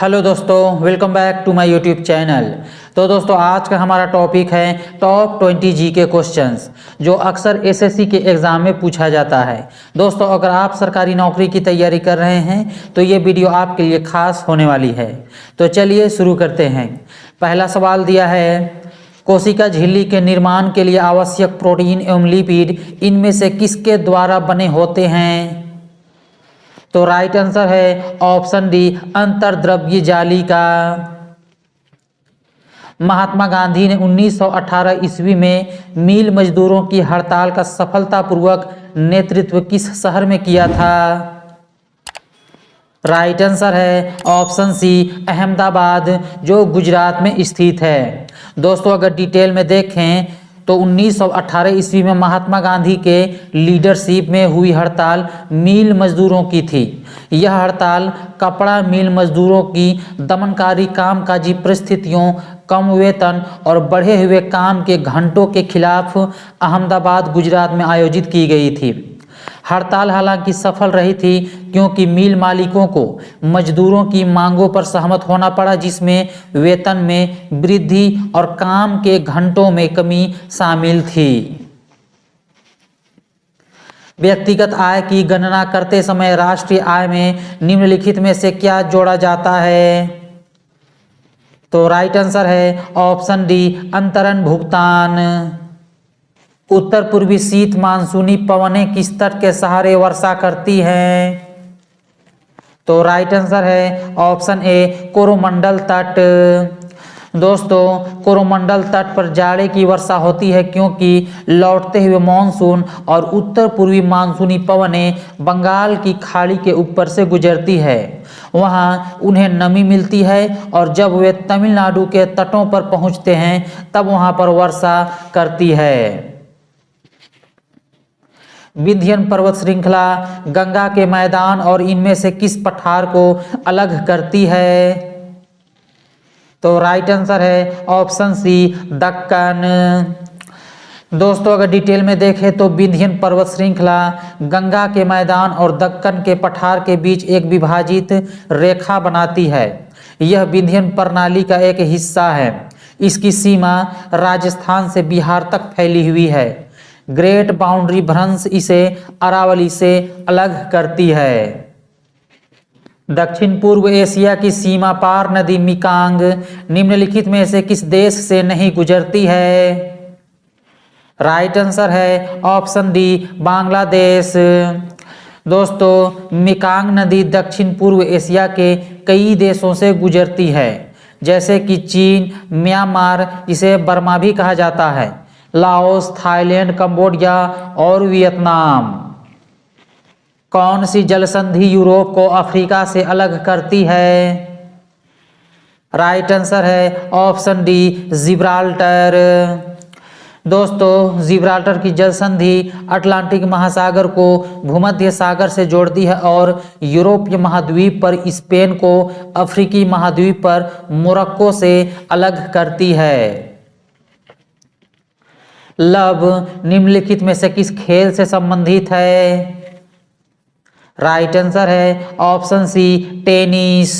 Hello दोस्तों, welcome back to my YouTube channel. तो दोस्तों, आज का हमारा टॉपिक है टॉप 20 जी के क्वेश्चंस जो अक्सर एसएससी के एग्ज़ाम में पूछा जाता है। दोस्तों, अगर आप सरकारी नौकरी की तैयारी कर रहे हैं तो ये वीडियो आपके लिए खास होने वाली है। तो चलिए शुरू करते हैं। पहला सवाल दिया है, कोशिका झिल्ली के निर्माण के लिए आवश्यक प्रोटीन एवं लिपिड इनमें से किसके द्वारा बने होते हैं? तो राइट आंसर है ऑप्शन डी, अंतर्द्रव्य जाली का। महात्मा गांधी ने 1918 ईस्वी में मिल मजदूरों की हड़ताल का सफलतापूर्वक नेतृत्व किस शहर में किया था? राइट आंसर है ऑप्शन सी, अहमदाबाद, जो गुजरात में स्थित है। दोस्तों, अगर डिटेल में देखें तो 1918 ईस्वी में महात्मा गांधी के लीडरशिप में हुई हड़ताल मिल मजदूरों की थी। यह हड़ताल कपड़ा मिल मजदूरों की दमनकारी कामकाजी परिस्थितियों, कम वेतन और बढ़े हुए काम के घंटों के खिलाफ अहमदाबाद, गुजरात में आयोजित की गई थी। हड़ताल हालांकि सफल रही थी क्योंकि मिल मालिकों को मजदूरों की मांगों पर सहमत होना पड़ा, जिसमें वेतन में वृद्धि और काम के घंटों में कमी शामिल थी। व्यक्तिगत आय की गणना करते समय राष्ट्रीय आय में निम्नलिखित में से क्या जोड़ा जाता है? तो राइट आंसर है ऑप्शन डी, अंतरण भुगतान। उत्तर पूर्वी शीत मानसूनी पवनें किस तट के सहारे वर्षा करती हैं? तो राइट आंसर है ऑप्शन ए, कोरोमंडल तट। दोस्तों, कोरोमंडल तट पर जाड़े की वर्षा होती है क्योंकि लौटते हुए मानसून और उत्तर पूर्वी मानसूनी पवनें बंगाल की खाड़ी के ऊपर से गुजरती है। वहाँ उन्हें नमी मिलती है और जब वे तमिलनाडु के तटों पर पहुँचते हैं तब वहाँ पर वर्षा करती है। विंध्यन पर्वत श्रृंखला गंगा के मैदान और इनमें से किस पठार को अलग करती है? तो राइट आंसर है ऑप्शन सी, दक्कन। दोस्तों, अगर डिटेल में देखें तो विंध्यन पर्वत श्रृंखला गंगा के मैदान और दक्कन के पठार के बीच एक विभाजित रेखा बनाती है। यह विंध्यन प्रणाली का एक हिस्सा है। इसकी सीमा राजस्थान से बिहार तक फैली हुई है। ग्रेट बाउंड्री भ्रंश इसे अरावली से अलग करती है। दक्षिण पूर्व एशिया की सीमा पार नदी मिकांग निम्नलिखित में से किस देश से नहीं गुजरती है? राइट आंसर है ऑप्शन डी, बांग्लादेश। दोस्तों, मिकांग नदी दक्षिण पूर्व एशिया के कई देशों से गुजरती है, जैसे कि चीन, म्यांमार, जिसे बर्मा भी कहा जाता है, लाओस, थाईलैंड, कंबोडिया और वियतनाम। कौन सी जलसंधि यूरोप को अफ्रीका से अलग करती है? राइट आंसर है ऑप्शन डी, जिब्राल्टर। दोस्तों, जिब्राल्टर की जलसंधि अटलांटिक महासागर को भूमध्य सागर से जोड़ती है और यूरोपीय महाद्वीप पर स्पेन को अफ्रीकी महाद्वीप पर मोरक्को से अलग करती है। लब निम्नलिखित में से किस खेल से संबंधित है? राइट आंसर है ऑप्शन सी, टेनिस।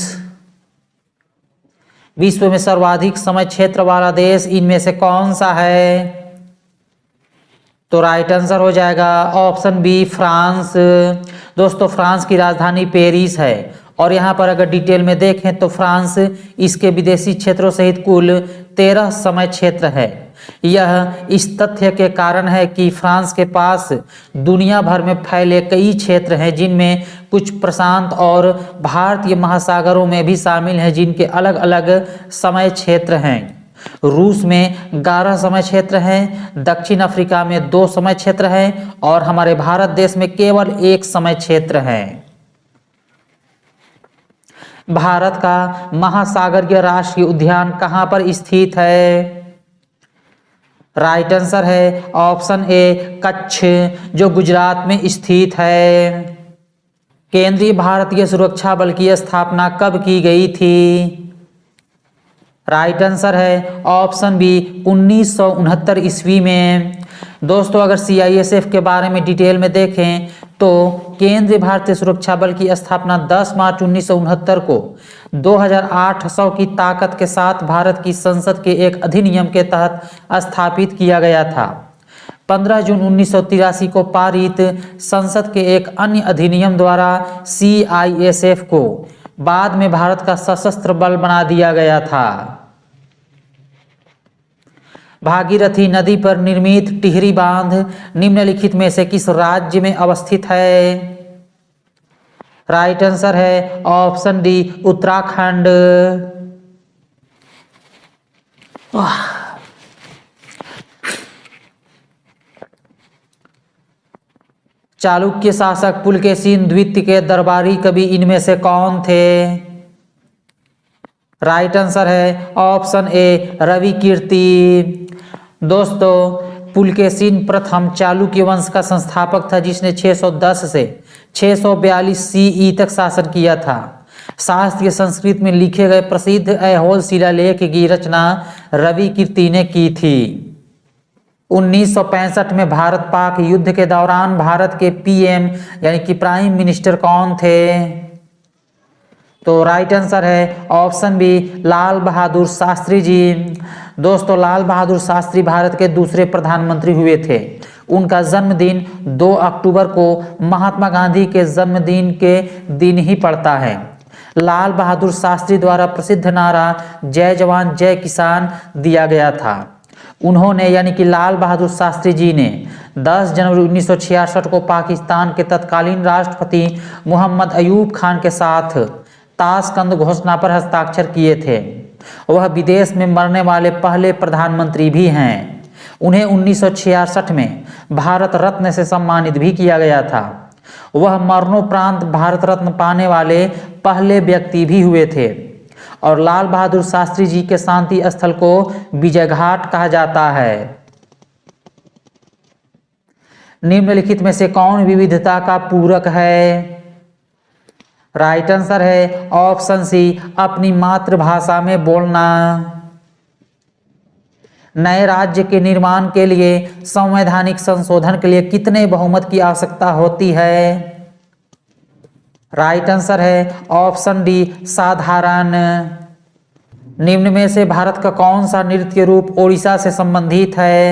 विश्व में सर्वाधिक समय क्षेत्र वाला देश इनमें से कौन सा है? तो राइट आंसर हो जाएगा ऑप्शन बी, फ्रांस। दोस्तों, फ्रांस की राजधानी पेरिस है और यहाँ पर अगर डिटेल में देखें तो फ्रांस इसके विदेशी क्षेत्रों सहित कुल 13 समय क्षेत्र है। यह इस तथ्य के कारण है कि फ्रांस के पास दुनिया भर में फैले कई क्षेत्र हैं, जिनमें कुछ प्रशांत और भारतीय महासागरों में भी शामिल हैं, जिनके अलग अलग समय क्षेत्र हैं। रूस में 11 समय क्षेत्र हैं, दक्षिण अफ्रीका में 2 समय क्षेत्र हैं और हमारे भारत देश में केवल 1 समय क्षेत्र है। भारत का महासागरीय राष्ट्रीय उद्यान कहाँ पर स्थित है? राइट आंसर है ऑप्शन ए, कच्छ, जो गुजरात में स्थित है। केंद्रीय भारतीय सुरक्षा बल की स्थापना कब की गई थी? राइट आंसर है ऑप्शन बी, 1969 ईस्वी में। दोस्तों, अगर CISF के बारे में डिटेल में देखें तो केंद्रीय भारतीय सुरक्षा बल की स्थापना 10 मार्च 1969 को 2800 की ताकत के साथ भारत की संसद के एक अधिनियम के तहत स्थापित किया गया था। 15 जून 1983 को पारित संसद के एक अन्य अधिनियम द्वारा CISF को बाद में भारत का सशस्त्र बल बना दिया गया था। भागीरथी नदी पर निर्मित टिहरी बांध निम्नलिखित में से किस राज्य में अवस्थित है? राइट आंसर है ऑप्शन डी उत्तराखंड। चालुक्य शासक पुलकेशिन द्वितीय के दरबारी कवि इनमें से कौन थे? राइट आंसर है ऑप्शन ए रवि कीर्ति। दोस्तों पुलकेशिन प्रथम चालुक्य वंश का संस्थापक था जिसने 610 से 642 CE तक शासन किया था। शास्त्रीय संस्कृत में लिखे गए प्रसिद्ध ऐहोल शिलालेख की रचना रवि कीर्ति ने की थी। 1965 में भारत पाक युद्ध के दौरान भारत के PM यानी कि प्राइम मिनिस्टर कौन थे? तो राइट आंसर है ऑप्शन बी लाल बहादुर शास्त्री जी। दोस्तों लाल बहादुर शास्त्री भारत के दूसरे प्रधानमंत्री हुए थे। उनका जन्मदिन 2 अक्टूबर को महात्मा गांधी के जन्मदिन के दिन ही पड़ता है। लाल बहादुर शास्त्री द्वारा प्रसिद्ध नारा जय जवान जय किसान दिया गया था। उन्होंने यानी कि लाल बहादुर शास्त्री जी ने 10 जनवरी 1966 को पाकिस्तान के तत्कालीन राष्ट्रपति मोहम्मद अयूब खान के साथ ताशकंद घोषणा पर हस्ताक्षर किए थे। वह विदेश में मरने वाले पहले प्रधानमंत्री भी हैं। उन्हें 1966 में भारत रत्न से सम्मानित भी किया गया था। वह मरणोपरांत भारत रत्न पाने वाले पहले व्यक्ति भी हुए थे और लाल बहादुर शास्त्री जी के शांति स्थल को विजय घाट कहा जाता है। निम्नलिखित में से कौन विविधता का पूरक है? राइट आंसर है ऑप्शन सी अपनी मातृभाषा में बोलना। नए राज्य के निर्माण के लिए संवैधानिक संशोधन के लिए कितने बहुमत की आवश्यकता होती है? राइट आंसर है ऑप्शन डी साधारण। निम्न में से भारत का कौन सा नृत्य रूप ओडिशा से संबंधित है?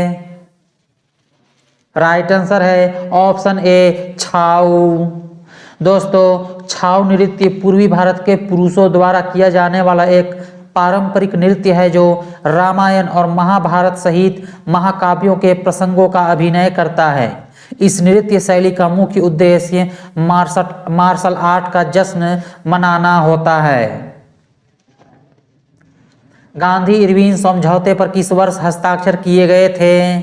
राइट आंसर है ऑप्शन ए छाऊ। दोस्तों छाऊ नृत्य पूर्वी भारत के पुरुषों द्वारा किया जाने वाला एक पारंपरिक नृत्य है जो रामायण और महाभारत सहित महाकाव्यों के प्रसंगों का अभिनय करता है। इस नृत्य शैली का मुख्य उद्देश्य मार्शल आर्ट का जश्न मनाना होता है। गांधी इरविन समझौते पर किस वर्ष हस्ताक्षर किए गए थे?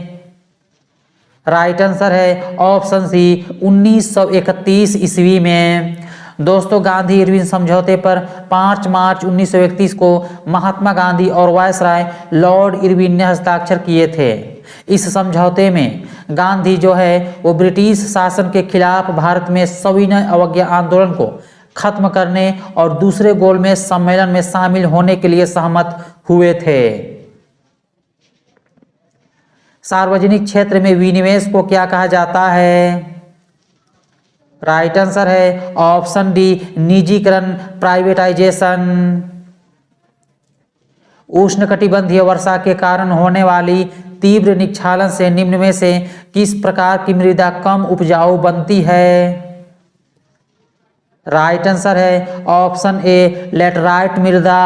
राइट आंसर है ऑप्शन सी 1931 ईस्वी में। दोस्तों गांधी इरविन समझौते पर 5 मार्च 1931 को महात्मा गांधी और वायसराय लॉर्ड इरविन ने हस्ताक्षर किए थे। इस समझौते में गांधी जो है वो ब्रिटिश शासन के खिलाफ भारत में सविनय अवज्ञा आंदोलन को खत्म करने और दूसरे गोलमेज सम्मेलन में शामिल होने के लिए सहमत हुए थे। सार्वजनिक क्षेत्र में विनिवेश को क्या कहा जाता है? राइट आंसर है ऑप्शन डी निजीकरण प्राइवेटाइजेशन। उष्णकटिबंधीय वर्षा के कारण होने वाली तीव्र निक्षालन से निम्न में से किस प्रकार की मृदा कम उपजाऊ बनती है? राइट आंसर है ऑप्शन ए लेटराइट मृदा।